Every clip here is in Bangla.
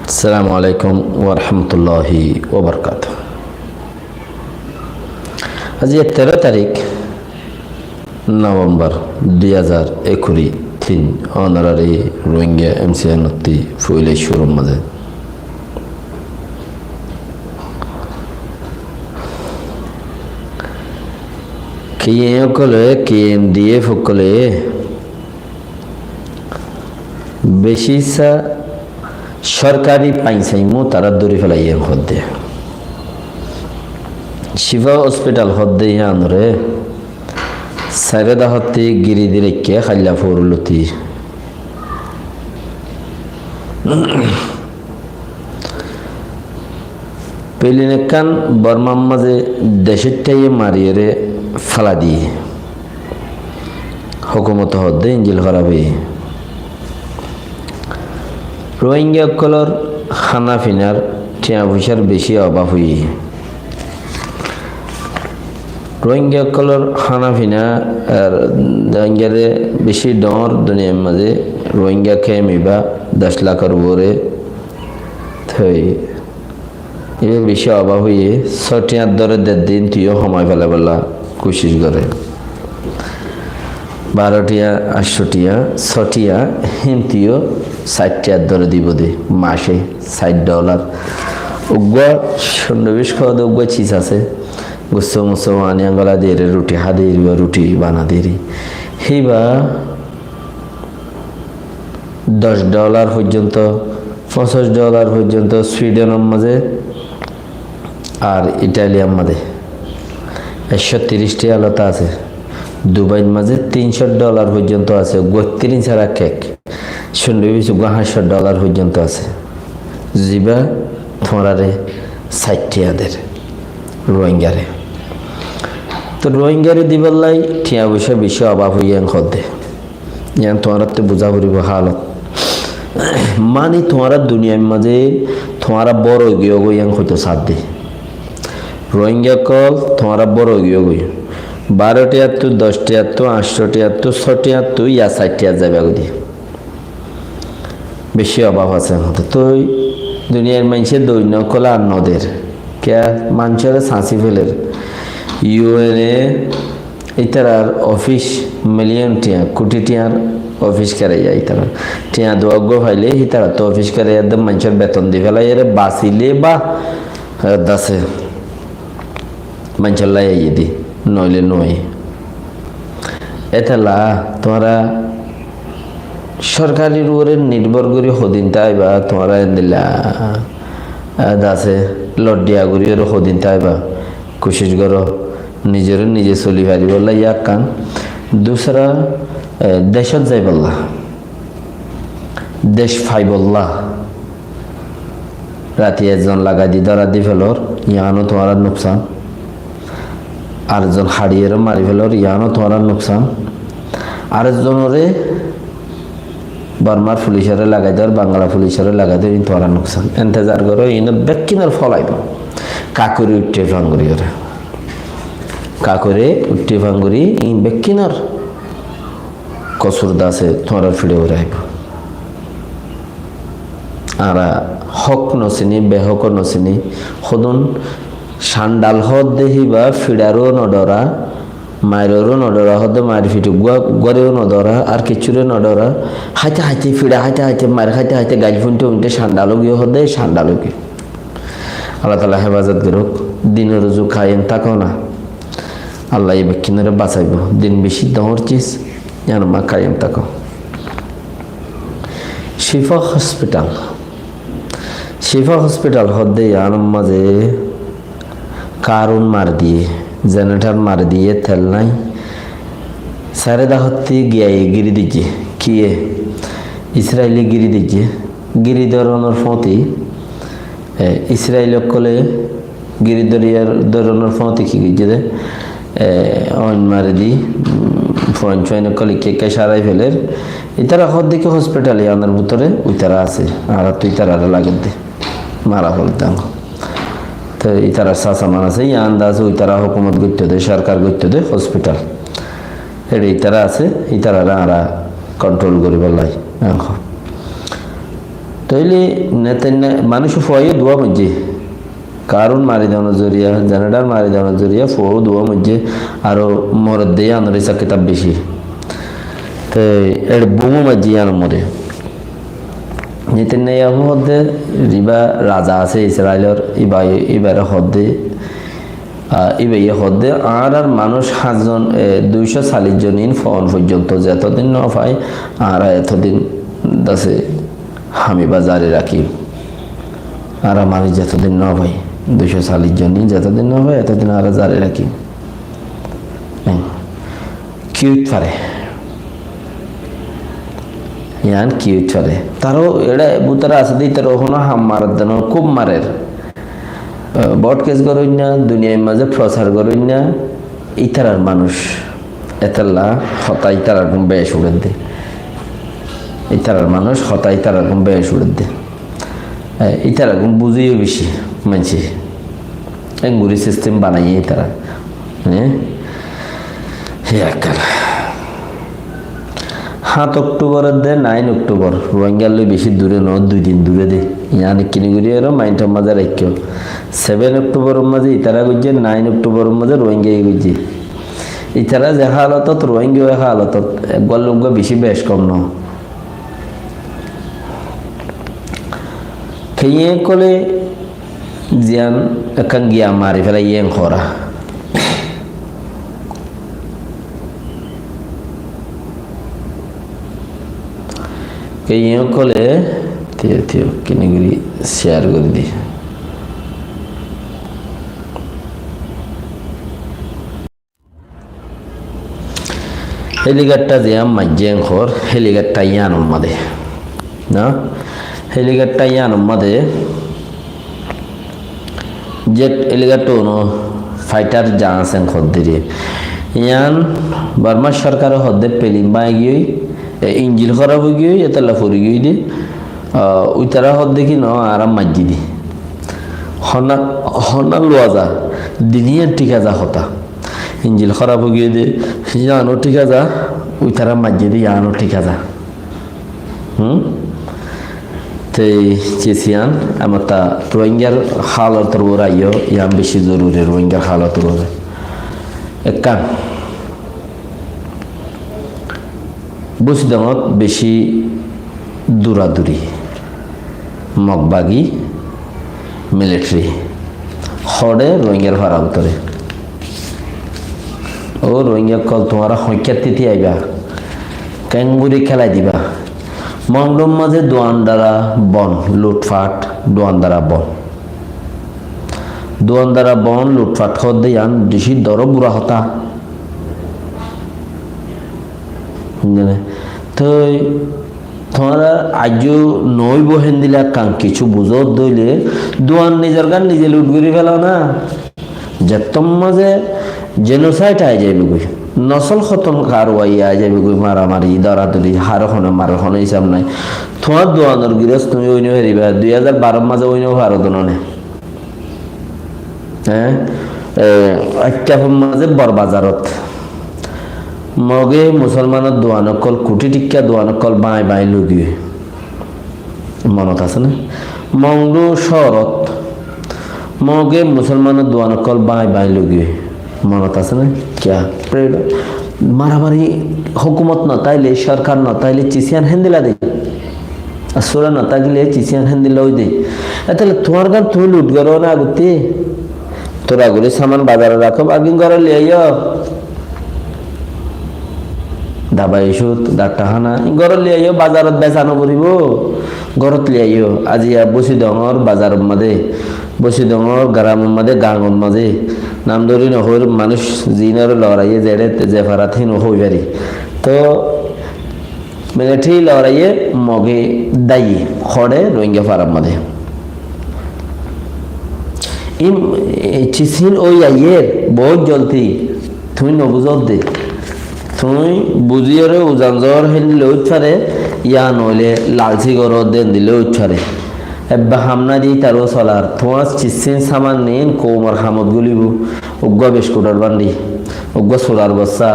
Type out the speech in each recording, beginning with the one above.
আসসালামু আলাইকুম ওরহমতুল্লাহি ওবরকাত। আজি 13 তারিখ নভেম্বর 2023 অনারারি রোহিঙ্গা এমসিএ নত্তি ফুইলে শুরুর মাঝে কিয়ে কলে কিয়ে দিয়ে ফুকলে বেশি সরকারি পাইসাইমো তারা দৌড়ি ফেলাই হদ্দে শিবা হসপিটাল হদ্দে আনরে সাইরেদা হতে গিরি দিলে কে খাইলা ফরলতি পেলিনে কান বর্মার মাঝে দেশের টাইয়ে মারিয়ে ফালা দিয়ে হুকুমত হদ্দে ইঞ্জিল খরাবে রোহিঙ্গা কলর খানা ফিনার টিয়া পয়সার বেশি অভাব হই রোহিঙ্গা কলর খানা ফিনা আর রোহিঙ্গারে বেশি ডর দুনিয়ার মাঝে রোহিঙ্গা খেয়ে মিবা 10 লাখের উপরে থই এবার বেশি অভাব হইয়ে 6 ধরে 1.5 দিন তুইও সময় ফেলে বলা কোশিশ করে 12 টিয়া 800 টিয়া 6 টিয়া হিমতিও 60 ধরে দিব দে মাসে $60 উগ্র সন্দেশ খাওয়া উগ্র চিজ আছে গুসো মুসো আনিয়া গলা দিয়ে রুটি হাতে রুটি বানা দিয়ে হেবা $10 পর্যন্ত $50 পর্যন্ত সুইডেনের মাঝে আর ইটালিয়ার মাঝে 130 টি আলাদা আছে দুবাইয়ের মাঝে $300 পর্যন্ত আছে 32 ছাড়া কেক শুনলে বেশি $500 পর্যন্ত আছে জিবা থরারে 60 রোহিঙ্গারে তো রোহিঙ্গারে দিবাল্লাই ঠিয়া বসে বেশি অভাব হইয়া খদ্দে ইয়ান তোমার তো বুঝা পড়িব হালত মানে তোমার দুনিয়ার মাঝে তোমার বড় গিয়ে গইয়াং হয়তো সাথ দে রোহিঙ্গা কল তোমার বড় গিয়ে গই 12 টিয়া 10 টিয়া 800 টিয়া 6 টিয়া ইয়া 60 যাবে গদি বেশি অভাব আছে তো দুনিয়ার মানুষের দৈন্য কলা আর নদের কে মানুষের সাঁচি ফেলের ইউএনএ ইতারার অফিস মিলিয়ন টিয়া কোটি টিয়ার অফিস করে যায় ইতারা টিয়া দোয়াগ্য ফাইলে ইতারা তো অফিস করে একদম মানুষের বেতন দিয়ে ফেলাই এর বাঁচিলে বা দাসে মানুষের লাই দি নইলে নয় এতলা তোমরা সরকারির উপরে নির্ভর করে সদিন তাইবা তোমরা দিলা দাসে লডিয়া করি সদিন তাইবা কোশিশ করো নিজের নিজে চলি পারি বললা ইয়াক কান দুসরা দেশত যাই বললা দেশ ফাই বললা রাতে একজন লাগাই দি ধরা দি ফেলর ইয়ানো তোমার নুকসান আরেকজন হারিয়ে মারি ফেলর ইয়ানো তোমার নুকসান আরেকজনরে বর্মার পুলিশের লাগাই দেওয়ার বাংলা পুলিশের লাগাই দেওয়ার তোমার নুকসান এন্তেজার করো ইন বেকিনার ফলাইব কাকুরি উঠে ভাঙ্গুরি ওরা কাকুরে উঠে ভাঙ্গুরি ইন বেকিনার কসুর দাসে তোমার ফিরে উড়াইব আর হক নচিনি বেহক নচিনি সদন সান্ডাল হদ দেখিবা ফিডারও নডরা মায়েরও নডরা হদে মায়ের ফিটে গড়েও নডরা আর কিছুরে নডরা হাইতে হাইতে ফিডা হাইতে হাইতে মায়ের হাইতে হাইতে গাছ ফুনতে উনতে সান্ডালও গিয়ে হদে সান্ডালও গিয়ে আল্লাহ তালা হেফাজত করুক দিনের রুজু খাইন থাকো না আল্লাহ এই ব্যক্তিনরে বাঁচাইব দিন বেশি দহর চিস যেন মা খাইন থাকো শিফা হসপিটাল হদে আনম মাঝে কারণ মার দিয়ে জেনারেটর মার দিয়ে তেল নাই সারেদা হতে গিয়ে গিরি দিচ্ছে কিয়ে ইসরায়েলি গিরি দিচ্ছে গিরি ধরনের ফতি ইসরায়েল কলে গিরি ধরনের ফতি কি গিয়েছে অন মারে দি ফোন চয়ন কলে কে সারাই ফেলের ইতারা হদ দিকে হসপিটালে আনার ভিতরে ওইতারা আছে আর তুই তারা লাগে দে মারা ফেলতাম তো ইতারা সাসামান আছে ইয়া আন্দাজ ওইতারা হুকুমত করতে দে সরকার করতে দে হসপিটাল এটা ইতারা আছে ইতারা আরা কন্ট্রোল করি বলাই তৈলি নেতেন মানুষ ফয়ে দোয়া মজ্জে কারণ মারি দেওয়ানোর জরিয়া জেনারেটার মারি দেওয়ানোর জরিয়া ফো দোয়া মজ্জে আরো মরদ দিয়ে আনরে কিতাব বেশি তো এর বুমু মজ্জি আন মরে নেতানিয়াহু হদ্দে রিবা রাজা আছে ইসরায়েলের ইবারে হদ্দে ইবাইয়ে হদ্দে আর মানুষ 7জন 240 জন ইন ফোন পর্যন্ত যতদিন না পায় আর এতদিন দাসে আমি বাজারে রাখি আর আমি যতদিন না পাই 240 জন ইন যতদিন না পায় এতদিন আর জারে রাখি কিউট পারে ইয়ান কিউট চলে তারও এটা বুতারা আছে দিই তার ওখানে হাম মারার দেন খুব মারের বট কেস করুন না দুনিয়ার মাঝে প্রচার করুন না ইতারার মানুষ এতাল্লা হতা ইতারার কম বেশ উড়ে দে ইতারার মানুষ হতা ইতারার কম বেশ উড়ে দে ইতারার কম বুঝিও বেশি মানছি এঙ্গুরি সিস্টেম বানাইয়ে তারা হ্যাঁ 7 অক্টোবরের দে 9 অক্টোবর রোহিঙ্গালে বেশি দূরে ন 2 দিন দূরে দে ইয়ানি কিনিগুড়ি এর মাইন্ডের মাঝে রাখিও 7 অক্টোবরের মাঝে ইতারা গজ্জে 9 অক্টোবরের মাঝে রোহিঙ্গা গজ্জে ইতারা যে হালতত রোহিঙ্গা হালতত একবার লোক বেশি বেশ কম ন খেয়ে কলে জিয়ান একান গিয়া মারি ফেলা ইয়েন খরা কেউ কলে থিও কিনেগুলি শেয়ার করে দি হেলিকপ্টার যে মাইজেং খর হেলিকপ্টার ইয়ান মাদে না হেলিকপ্টার ইয়ান মাদে জেট হেলিকপ্টার নো ফাইটার জাহাজেন খর দিরে ইয়ান বার্মা সরকার হদে পেলিম বাই গিয়ে ইঞ্জিল খারাপ হয়ে গিয়ে এতলা ফুরি গিয়ে দি ওই তারা হদ দেখি ন আরাম মাজি দি হনা হনা লোয়া যা দিনিয়ার টিকা যা হতা ইঞ্জিল খারাপ হয়ে গিয়ে দে জানো টিকা যা ওই তারা মাজি দি জানো টিকা যা তে চেসিয়ান আমার তা রোহিঙ্গার হালত তোর আইও ইয়াম বেশি জরুরি রোহিঙ্গার হালত তোর এক বুঝদামত বেশি দূরাদূরি মগবাগি মিলিটারি হড়ে রোহিঙ্গার ভাড়া উতরে ও রোহিঙ্গা কল তোমার সংখ্যার তিথি আইবা ক্যাঙ্গুরি খেলাই দিবা মংডম মাঝে দোয়ানদারা বন লুটফাট দোয়ানদারা বন লুটফাট হদ্দে আন বেশি দর বুড়া হতা তো তোমরা আজও নই বহেন দিলা কান কিছু বুঝো দইলে দোয়ান নিজের গান নিজে লুট করে ফেলাও না যে তোম মাঝে জেনোসাইড আই যাইবে গই নসল খতম কারওয়াই আই যাইবে গই মারামারি দরাদরি হারখনে মারখনে হিসাব নাই তোমার দোয়ানোর গিরস তুমি ওই নিয়ে হেরিবা 2012 মাঝে ওই নিয়ে ভারত ননে হ্যাঁ একটা মাঝে বরবাজারত মগে মুসলমানের দোয়ানকল কোটি টিক্কা দোয়ানকল বাই বাই লুগিয়ে মনত আছে না মংডু শহরত মগে মুসলমানের দোয়ানকল বাই বাই লুগিয়ে মনত আছে না কিয়া মারামারি হুকুমত না তাইলে সরকার না তাইলে চিসিয়ান হেন্দিলা দে আসুরা না তাইলে চিসিয়ান হেন্দিলা ওই দে তাহলে তোমার গান তুমি লুট করো না আগুতে তোরা গুলি সামান বাজারে রাখো আগিন করে লিয়ে দাবা ইস্যুত ডাক্তারখানা ঘরত লিয়াইও বাজারত বেচানো করিব ঘরত লিয়াইও আজি বসি ডঙর বাজারের মাঝে বসি ডঙর গ্রামের মাঝে গাঁৱৰ মাঝে নাম ধরি নহর মানুষ জিনের লড়াইয়ে জেড়ে যে ফারাথি নহই পারি তো মিলিটারি লড়াইয়ে মগে দায়ী খড়ে রোহিঙ্গা ফারার মাঝে চিসিন ওই আইয়ের বহুত জলদি তুমি নবুঝত দে তুমি বুঝিয়ে উজান জ্বর হেলিলে উঠছারে ইয়া নইলে লালচি গরো দেন দিলে উঠছারে এব্বা হামনা দি তারও চলার তোমার চিসিন সামান নেন কৌমার হামত গুলিব উগ্র বিস্কুটার বান্ডি উগ্র সোলার বস্তা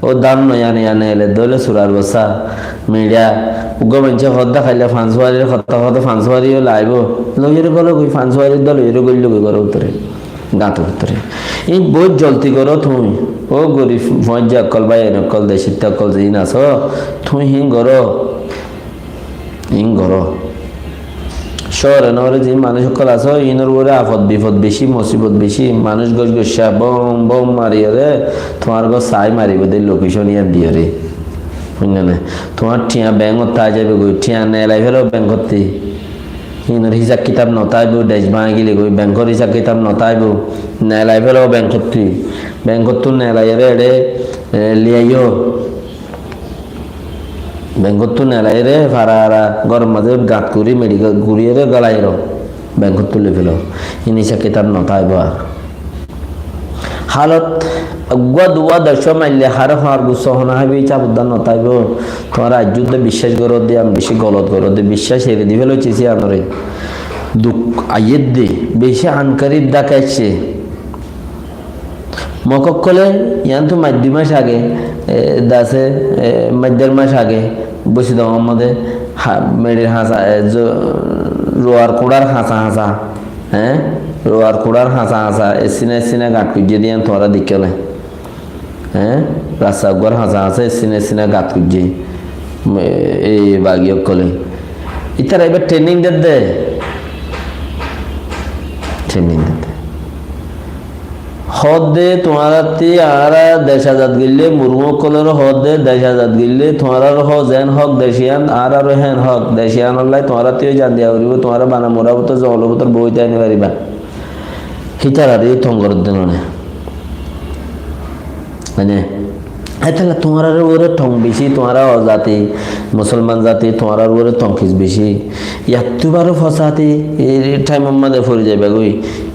ও দাম নয় আনে আনে এলে দলে সুরার বসা মিডিয়া উগ্র মানুষে হদ্দা খাইলে ফান্সুয়ারির হত্যা হতে ফান্সুয়ারিও লাইব লইয়ের গেল কই ফান্সুয়ারির দল লইয়ের গইল কই ঘর উত্তরে গাঁত উত্তরে এই বহুত জলতি করো তুমি ও গরিব মজ্জা অকল বা এনকল দেশিত অকল যে নাচ তুই হিং ঘর শহরে নহরে যে মানুষ সকল আছো ইনোর উপরে আফদ বিপদ বেশি মুসিবত বেশি মানুষ গছ গসা বম বম মারিয়ে রে তোমার গো চাই মারিব দে লোকেশন ইয়ান দিয়ে রে বুঝলে না তোমার ঠিয়া ব্যাংকত তা যাবে গই ঠিয়া নেলাই ফেলো ব্যাংকতে ইনোর হিসাব কিতাব নতাইব দেশ ভাঙা গেলে গই ব্যাংকর হিসাব কিতাব নতাইব নেলাই ফেলো ব্যাংকত নেলাই রে এড়ে লিয়াইও ব্যাংকত নেলাই রে ফারা গরম মাঝে গাঁত করি মেডিকেল ঘুরিয়ে রে গলাই র ব্যাংকত তুলে ফেল ইনিশা কিতাব নতাইব আর হালত গুয়া দুয়া দশ মাইলে হার হার গুচ্ছ হনা হাবি চাবুদ্দান নতাইব তোমার রাজ্যত বিশ্বাস করো দে আমি বেশি গলত করো দে বিশ্বাস হেরে দি ফেলো চেয়েছি আনরে দুঃখ আইয়ের দে বেশি আনকারির ডাকাইছে মকলে ইয়ান তো মাধ্যম মাস আগে দাসে মধ্যের মাস আগে বসে দাও আমাদের মেয়ের হাঁসা রোয়ার কুড়ার হাঁসা হ্যাঁ রোয়ার কুড়ার হাঁসা এসিনা গাঁট কুজিয়ে দিয়ে তোরা দিকলে হ্যাঁ রাস্তা গোর হাঁসা এসিনা গাঁট কুজিয়ে এই বাগিয়ে কলে ইতারা এবার ট্রেনিং দে হদ দে তোমারা আর দেশ আজাদ গিললে মুরমু কলের হদ দে দেশ আজাদ গিললে তোমার হ যেন হক দেশিয়ান আর হেন হক দেশিয়ান হল্লাই তোমারা তুই জান দিয়া করিব তোমারা বানা মোরাব তো জলবতর বইতে আনি পারিবা হিতার আর এই থঙ্গর দিন মানে তাহলে তোমার ওরে ঠং বেশি তোমার অজাতি মুসলমান জাতি তোমার ওরে টংখিস বেশি ইয়াতুবারও ফসাতি এই টাইম আমাদের ফরি যাবে গই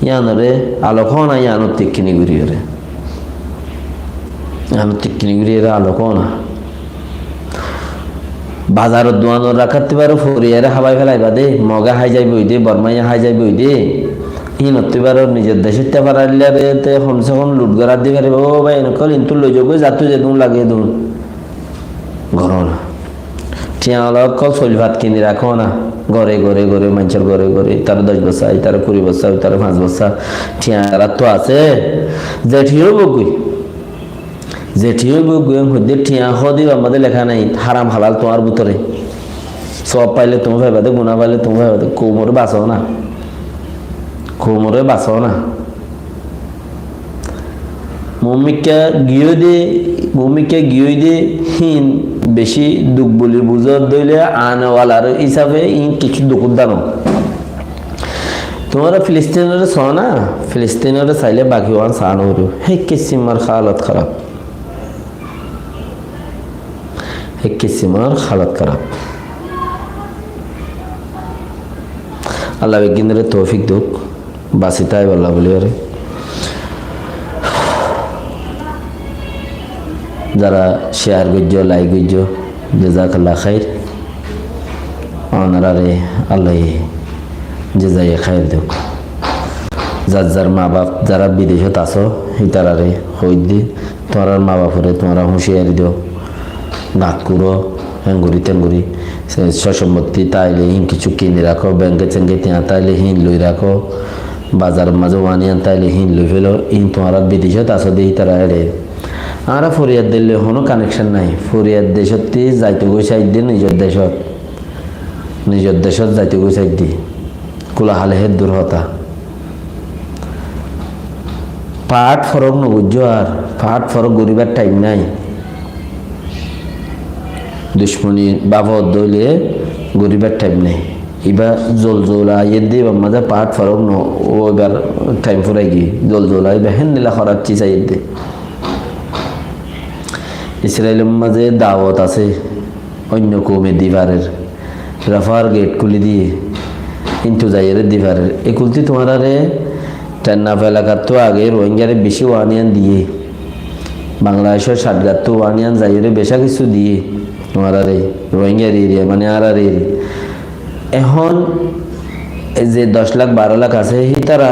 ইয়ানরে আলোক না ইয়ানোর তিক্কিনি ঘুরিয়ে রে ইয়ানোর তিক্কিনি ঘুরিয়ে রে আলোক না বাজারের দোয়ানোর রাখাতে পারো ফরিয়ারে হাবাই ফেলাইবা দে মগা হাই যাইব দে বর্মাইয়া হাই যাইব দে ইনতে পারো নিজের দেশের পারাইলে কমসে কম লুট করার দিয়ে পারিব ও ভাই এনেকল ইন্তু লৈ যাবো যাতো যে তুমি লাগে তুমি ঘর না টিয়া কল চলি ভাত কিনি রাখো না ঘরে মানুষের ঘরে তার 10 বছর তার 20 বছর তার 5 বছর টিয়া তো আছে জেঠিও বগুই হদ্দে টিয়া হদি আমাদের লেখা নাই হারাম হালাল তোমার ভিতরে সব পাইলে তুমি ভাইবাদে গুণা পাইলে তুমি ভাইবাদে কোমরে বাঁচো না মমিকা গিয়ে দে হিন বেশি দুঃখ বলির বুঝত দইলে আনওয়ালার হিসাবে ইন কিছু দুঃখ দানো তোমার ফিলিস্তিনের ছ না ফিলিস্তিনের চাইলে বাকি ওয়ান চান হরু হে কিসিমার হালত খারাপ আল্লাহ বিজ্ঞানের তৌফিক দুঃখ বাসিতাই বল্লা বলি আরে যারা শেয়ার গুজ্জ লাইক গুজ্জ জাযাকাল্লাহ খাইর ওনারা রে আল্লাহ জাযায়ে খাইর দেখ যার মা বাপ যারা বিদেশত আছো হিতারা রে হই দি তোমার মা বাপরে তোমরা হুঁশিয়ারি দিও নাক করো হেঙ্গুরি তেঙ্গুরি সসম্পত্তি তাইলে হিন কিছু কিনে রাখো ব্যাংকে চেঙ্গে ત્યાં তাইলে হিন লই রাখো বাজার মাঝে ওয়ানিয়ান তাইলে হিন লই ফেলো ইন তোমার বিদেশত আছো দিয়ে তারা রে আর ফরিয়াদ দিলে কোনো কানেকশন নাই ফরিয়াদ দেশত যাইতে গই সাইড দিয়ে নিজের দেশত যাইতে গই সাইড দি কোলাহালে হে দূর হতা পাট ফরক নবুজ্জ আর পাট ফরক গরিবার টাইম নাই দুশ্মনী বাবদ দইলে গরিবার টাইম নেই এবার জোলা ইয়ে দিয়ে মাঝে পাট ফরক ন ও এবার টাইম ফুরাই গিয়ে জোলা এবার হেন নিলা খরাচ্ছি চাই দে ইসরায়েলের মাঝে দাওয়াত আছে অন্য কমে দিবারের রাফার গেট খুলি দিয়ে কিন্তু যাইয়ের দিবারের এ কুলতি তোমার আরে টেন্নাফ এলাকার তো আগে রোহিঙ্গারে বেশি ওয়ানিয়ান দিয়ে বাংলাদেশের ষাটগার তো ওয়ানিয়ান যাইয়ের বেশা কিছু দিয়ে তোমার আরে রোহিঙ্গার এরিয়া মানে আর এখন যে 10 লাখ 12 লাখ আছে তার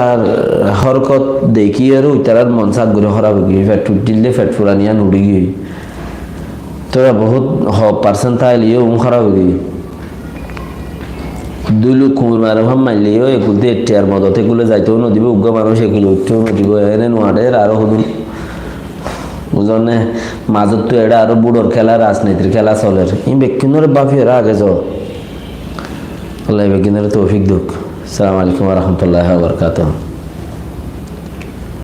হরকত দেখি আর ওই তার মন সাত ঘুরে হরাব গিয়ে ফেট দিলে ফেট ফুরানিয়া নুড়ি গিয়ে তোরা বহুত পার্সেন্ট তাইলিও খারাপ হয়ে গিয়ে দুইলু কুমির মারে ভাব মারলিও এগুলো এটিয়ার মদত এগুলো যাইতেও নদীবে উগ্র মানুষ এগুলো একটু নদীব এনে নোয়ারের আরো হুদুন বুঝনে মাজত তো এটা আরো বুড়োর খেলা রাজনীতির খেলা চলের ই বেকিনের বাফিয়েরা আগে যাও আল্লাহ বেকিনের তৌফিক দুঃখ আসসালামু আলাইকুম ওয়া রাহমাতুল্লাহি ওয়া বারাকাতুহু